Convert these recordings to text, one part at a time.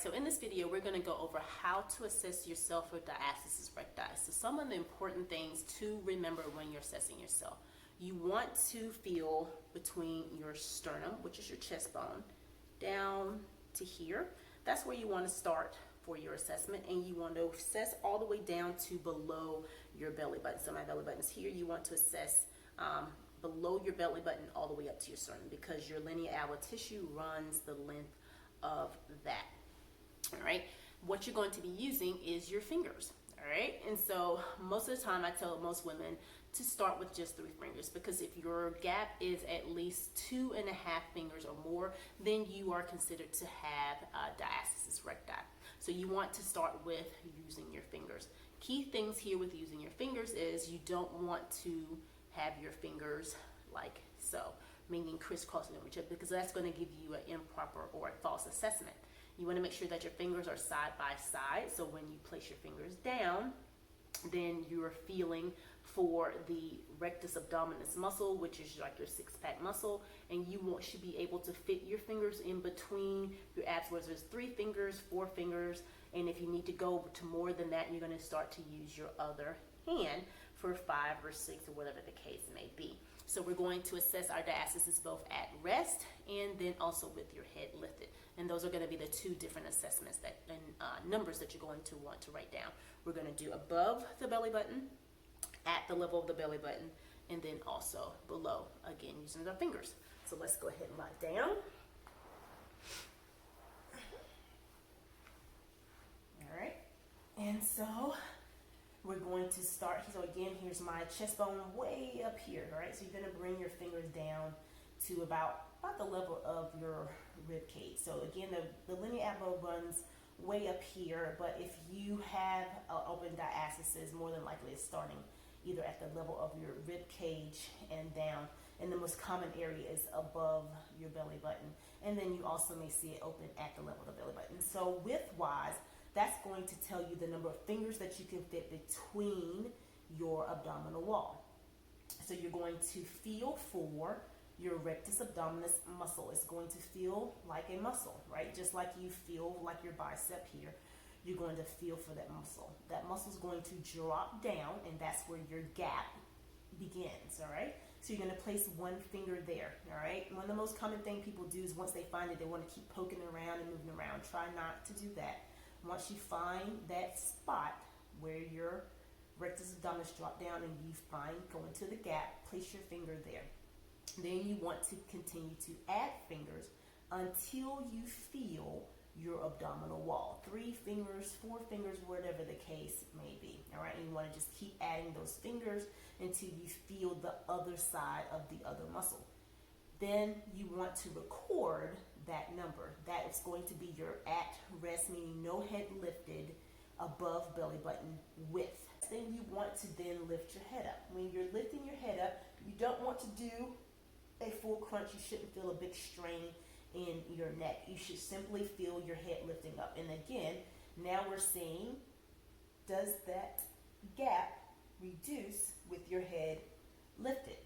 so in this video, we're going to go over how to assess yourself with diastasis recti. So some of the important things to remember when you're assessing yourself. You want to feel between your sternum, which is your chest bone, down to here. That's where you want to start for your assessment, and you want to assess all the way down to below your belly button. So my belly button is here. You want to assess below your belly button all the way up to your sternum, because your lineal tissue runs the length of that. All right, what you're going to be using is your fingers. All right, and so most of the time I tell most women to start with just 3 fingers, because if your gap is at least 2.5 fingers or more, then you are considered to have diastasis recti. So you want to start with using your fingers. Key things here with using your fingers is you don't want to have your fingers like so, meaning crisscrossing over each other, because that's going to give you an improper or a false assessment. You want to make sure that your fingers are side by side, so when you place your fingers down, then you're feeling for the rectus abdominis muscle, which is like your 6-pack muscle, and you should be able to fit your fingers in between your abs, whether it's 3 fingers, 4 fingers, and if you need to go to more than that, you're going to start to use your other hand for 5 or 6 or whatever the case may be. So we're going to assess our diastasis both at rest and then also with your head lifted. And those are going to be the 2 different assessments that and numbers that you're going to want to write down. We're going to do above the belly button, at the level of the belly button, and then also below, again using our fingers. So let's go ahead and write down. All right, and so we're going to start. So again, here's my chest bone way up here. All right, so you're going to bring your fingers down to about the level of your rib cage. So again, the linear elbow runs way up here, but if you have open diastasis, more than likely it's starting either at the level of your rib cage and down, and the most common area is above your belly button, and then you also may see it open at the level of the belly button. So width-wise, that's going to tell you the number of fingers that you can fit between your abdominal wall. So you're going to feel for your rectus abdominis muscle. It's going to feel like a muscle, right? Just like you feel like your bicep here, you're going to feel for that muscle. That muscle is going to drop down, and that's where your gap begins, all right? So you're going to place 1 finger there, all right? One of the most common thing people do is once they find it, they want to keep poking around and moving around. Try not to do that. Once you find that spot where your rectus abdominis drop down and you find going to the gap, place your finger there. Then you want to continue to add fingers until you feel your abdominal wall. 3 fingers, 4 fingers, whatever the case may be. All right, and you want to just keep adding those fingers until you feel the other side of the other muscle. Then you want to record that number. That is going to be your at rest, meaning no head lifted, above belly button width. Then you want to then lift your head up. When you're lifting your head up, you don't want to do a full crunch. You shouldn't feel a big strain in your neck. You should simply feel your head lifting up. And again, now we're seeing, does that gap reduce with your head lifted?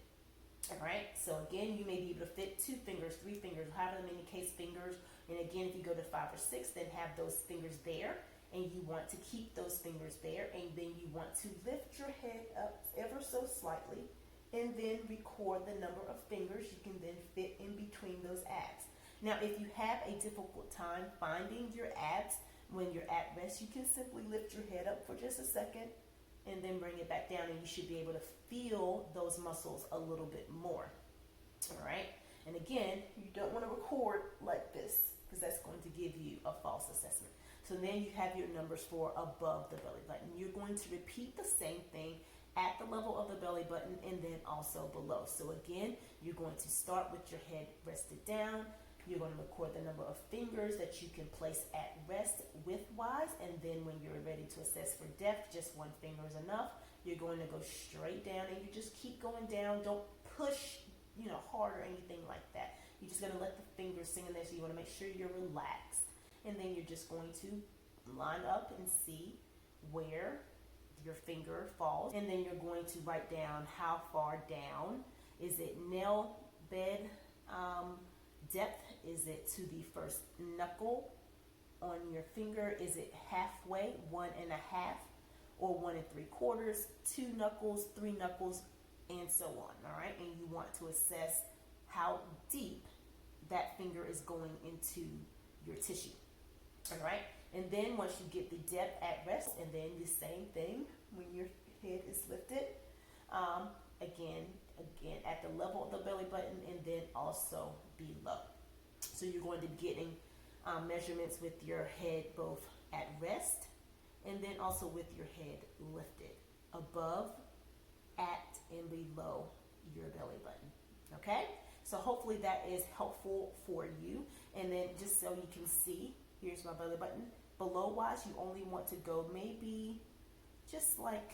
All right, so again, you may be able to fit 2 fingers, 3 fingers, however many case fingers. And again, if you go to 5 or 6, then have those fingers there. And you want to keep those fingers there. And then you want to lift your head up ever so slightly. And then record the number of fingers you can then fit in between those abs. Now, if you have a difficult time finding your abs when you're at rest, you can simply lift your head up for just a second and then bring it back down, and you should be able to feel those muscles a little bit more. All right? And again, you don't want to record like this, because that's going to give you a false assessment. So then you have your numbers for above the belly button. You're going to repeat the same thing at the level of the belly button and then also below. So again, you're going to start with your head rested down. You're going to record the number of fingers that you can place at rest width-wise, and then when you're ready to assess for depth, just 1 finger is enough. You're going to go straight down, and you just keep going down. Don't push, hard or anything like that. You're just going to let the fingers sink in there, so you want to make sure you're relaxed. And then you're just going to line up and see where your finger falls, and then you're going to write down how far down. Is it nail bed depth? Is it to the first knuckle on your finger. Is it halfway, 1.5, or 1 3/4, 2 knuckles, 3 knuckles, and so on, all right? And you want to assess how deep that finger is going into your tissue, all right? And then once you get the depth at rest, and then the same thing when your head is lifted, again at the level of the belly button, and then also below. So you're going to be getting measurements with your head both at rest and then also with your head lifted above, at, and below your belly button. Okay? So hopefully that is helpful for you. And then just so you can see, here's my belly button. Below wise, you only want to go maybe just like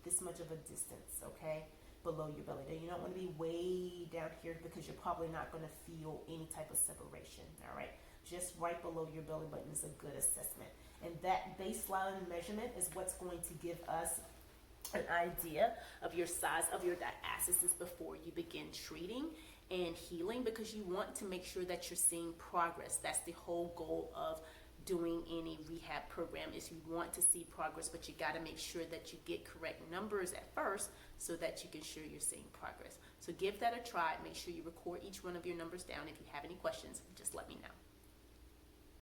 this much of a distance, okay? Below your belly button. You don't want to be way down here because you're probably not going to feel any type of separation, all right? Just right below your belly button is a good assessment. And that baseline measurement is what's going to give us an idea of your size of your diastasis before you begin treating and healing, because you want to make sure that you're seeing progress. That's the whole goal of doing any rehab program, is you want to see progress, but you got to make sure that you get correct numbers at first so that you can ensure you're seeing progress. So give that a try. Make sure you record each one of your numbers down. If you have any questions, just let me know.